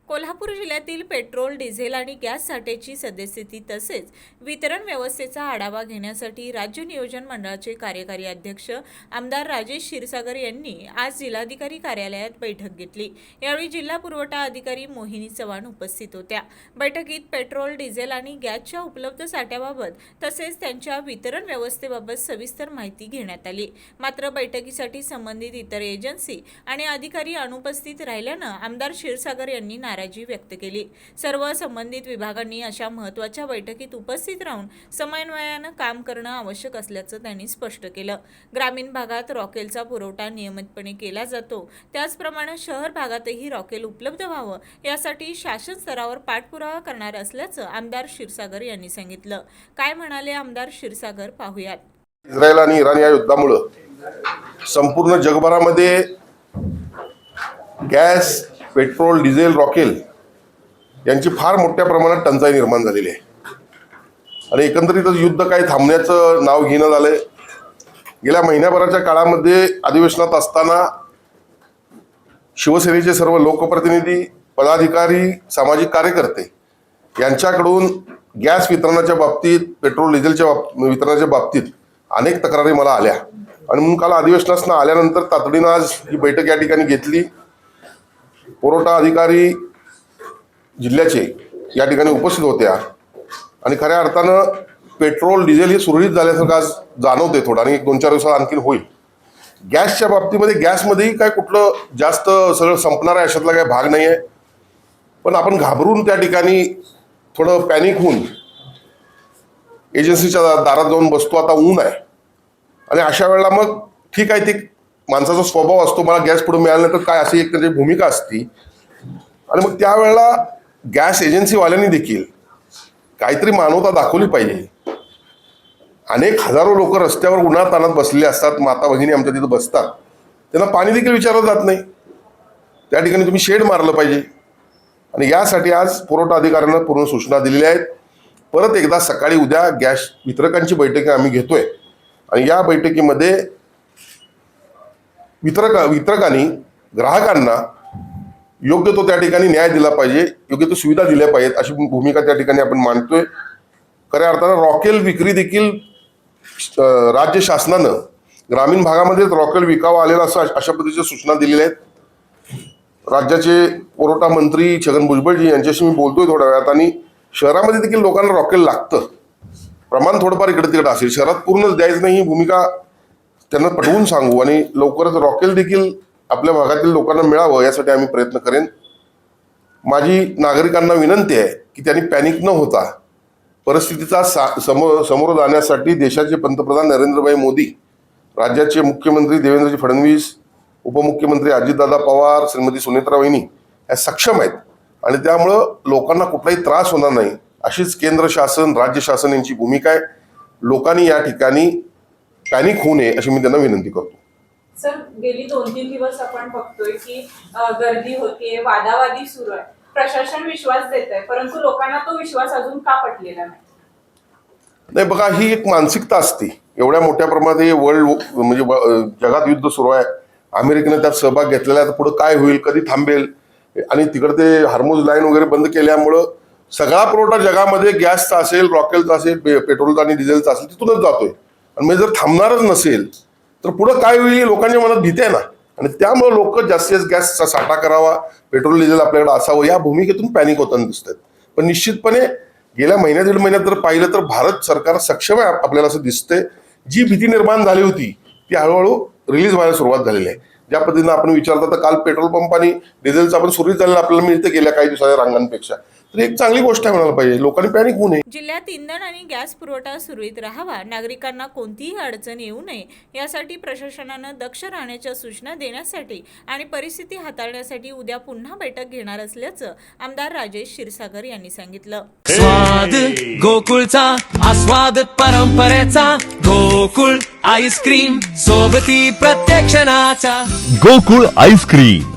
कोल्हापूर जिल्ह्यातील petrol, diesel आणि gas साठ्याची सद्यस्थिती तसेच वितरण व्यवस्थेचा आढावा घेण्यासाठी राज्य नियोजन मंडळाचे कार्यकारी अध्यक्ष आमदार राजेश क्षीरसागर यांनी आज जिल्हाधिकारी कार्यालयात बैठक घेतली। यावेळी जिल्हा पुरवठा अधिकारी मोहिनी चव्हाण उपस्थित होत्या। बैठकीत पेट्रोल, डिझेल आणि गॅसच्या उपलब्ध साठ्याबाबत तसेच त्यांच्या वितरण व्यवस्थेबाबत सविस्तर माहिती घेण्यात आली। मात्र बैठकीसाठी संबंधित इतर एजन्सी आणि अधिकारी अनुपस्थित राहिल्याने आमदार क्षीरसागर यांनी नाराजी व्यक्त केली। सर्व संबंधित विभागांनी अशा महत्त्वाच्या बैठकीत उपस्थित राहून समन्वयाने काम करणे आवश्यक असल्याचं त्यांनी स्पष्ट केलं। ग्रामीण भागात रॉकेलचा पुरवठा नियमितपणे केला जातो, त्याचप्रमाणे शहर भागातही रॉकेल उपलब्ध व्हावं यासाठी शासन स्तरावर पाठपुरावा करणार असल्याचं आमदार क्षीरसागर यांनी सांगितलं। काय म्हणाले आमदार क्षीरसागर पाहूयात। इस्रायल आणि इराण या युद्धामुळे संपूर्ण जगभरामध्ये गॅस, पेट्रोल, डिझेल, रॉकेल यांची फार मोठ्या प्रमाणात टंचाई निर्माण झालेली आहे आणि एकंदरीतच युद्ध काही थांबण्याचं नाव घेणं झालंय। गेल्या महिन्याभराच्या काळामध्ये अधिवेशनात असताना शिवसेनेचे सर्व लोकप्रतिनिधी, पदाधिकारी, सामाजिक कार्यकर्ते यांच्याकडून गॅस वितरणाच्या बाबतीत, पेट्रोल डिझेलच्या वितरणाच्या बाबतीत अनेक तक्रारी मला आल्या आणि म्हणून काल अधिवेशनात आल्यानंतर तातडीनं आज ही बैठक या ठिकाणी घेतली। पुरवठा अधिकारी जिल्ह्याचे या ठिकाणी उपस्थित होत्या आणि खऱ्या अर्थानं पेट्रोल, डिझेल हे सुरळीत झाल्यासारखं आज जाणवते थोडं आणि 1-2-4 दिवसात आणखी होईल। गॅसच्या बाबतीमध्ये गॅसमध्येही काय कुठलं जास्त सगळं संपणार आहे अशातला काही भाग नाही आहे, पण आपण घाबरून त्या ठिकाणी थोडं पॅनिक होऊन एजन्सीच्या दारात जाऊन बसतो। आता ऊन आहे आणि अशा वेळेला मग ठीक आहे, ते माणसाचा स्वभाव असतो, मला गॅस पुढे मिळाला नाही तर काय, अशी एक त्याची भूमिका असती आणि मग त्यावेळेला गॅस एजन्सीवाल्यांनी देखील काहीतरी मानवता दाखवली पाहिजे। अनेक हजारो लोक रस्त्यावर उन्हात तानात बसलेले असतात, माता भगिनी आमच्या तिथं बसतात, त्यांना पाणी देखील विचारलं जात नाही। त्या ठिकाणी तुम्ही शेड मारलं पाहिजे आणि यासाठी आज पुरवठा अधिकाऱ्यांना पूर्ण सूचना दिलेल्या आहेत। परत एकदा सकाळी उद्या गॅस वितरकांची बैठक आम्ही घेतोय आणि या बैठकीमध्ये वितरकांनी ग्राहकांना योग्य तो त्या ठिकाणी न्याय दिला पाहिजे, योग्य तो सुविधा दिल्या पाहिजेत अशी भूमिका त्या ठिकाणी आपण मांडतोय। खऱ्या अर्थानं रॉकेल विक्री देखील राज्य शासनानं ग्रामीण भागामध्ये रॉकेल विकावं आलेलं असं अशा पद्धतीच्या सूचना दिलेल्या आहेत। राज्याचे पुरवठा मंत्री छगन भुजबळजी यांच्याशी मी बोलतोय थोड्या वेळात आणि शहरामध्ये देखील लोकांना रॉकेल लागतं, प्रमाण थोडंफार इकडे तिकडे असेल, शहरात पूर्णच द्यायचं नाही ही भूमिका त्यांना पटवून सांगू आणि लवकरच रॉकेल देखील आपल्या भागातील लोकांना मिळावं यासाठी आम्ही प्रयत्न करेन। माझी नागरिकांना विनंती आहे की त्यांनी पॅनिक न होता परिस्थितीचा समोर जाण्यासाठी देशाचे पंतप्रधान नरेंद्रभाई मोदी, राज्याचे मुख्यमंत्री देवेंद्रजी फडणवीस, उपमुख्यमंत्री अजितदादा पवार, श्रीमती सुनेत्रा वहिनी या सक्षम आहेत आणि त्यामुळं लोकांना कुठलाही त्रास होणार नाही अशीच केंद्र शासन, राज्य शासन यांची भूमिका आहे। लोकांनी या ठिकाणी पॅनिक होऊ नये अशी मी त्यांना विनंती करतो। सर, गेली 2-3 दिवस आपण बघतोय की गर्दी होतीये, वादावादी सुरू आहे, प्रशासन विश्वास देत आहे, परंतु लोकांना तो विश्वास अजून का पटलेला नाही? बघा, ही एक मानसिकता असते। एवढ्या मोठ्या प्रमाणात वर्ल्ड म्हणजे जगात युद्ध सुरू आहे, अमेरिकेने त्यात सहभाग घेतलेला आहे, पुढे काय होईल, कधी थांबेल आणि तिकडे ते हार्मोज लाईन वगैरे बंद केल्यामुळं सगळा पुरवठा जगामध्ये गॅसचा असेल, रॉकेलचा असेल, पेट्रोलचा आणि डिझेलचा असेल तिथूनच जातोय आणि मग जर थांबणारच नसेल तर पुढे काय होईल लोकांच्या मनात भीती आहे ना आणि त्यामुळे लोक जास्तीत जास्त गॅसचा साठा करावा, पेट्रोल डिझेल आपल्याकडे असावं या भूमिकेतून पॅनिक होताना दिसतात। पण निश्चितपणे गेल्या महिन्या-दीड महिन्यात जर पाहिलं तर भारत सरकार सक्षम आहे आपल्याला असं दिसतंय। जी भीती निर्माण झाली होती ती हळूहळू रिलीज व्हायला सुरुवात झालेली आहे। ज्या पद्धतीने आपण विचारता तर काल पेट्रोल पंप आणि डिझेलचा आपण सुरळीत झालेला आपल्याला मिळतं गेल्या काही दिवसाच्या रांगांपेक्षा, तर एक चांगली गोष्ट आहे म्हणायला पाहिजे, लोकांनी पॅनिक होऊ नये। जिल्ह्यात इंधन आणि गॅस पुरवठा सुरळीत राहावा, नागरिकांना कोणतीही अडचण येऊ नये यासाठी प्रशासनानं दक्ष राहण्याच्या सूचना देण्यासाठी आणि परिस्थिती हाताळण्यासाठी उद्या पुन्हा बैठक घेणार असल्याचं आमदार राजेश क्षीरसागर यांनी सांगितलं। स्वाद गोकुळचा, आस्वाद परंपरेचा, गोकुळ आईस्क्रीम सोबती प्रत्येक क्षणाचा, गोकुळ आईस्क्रीम।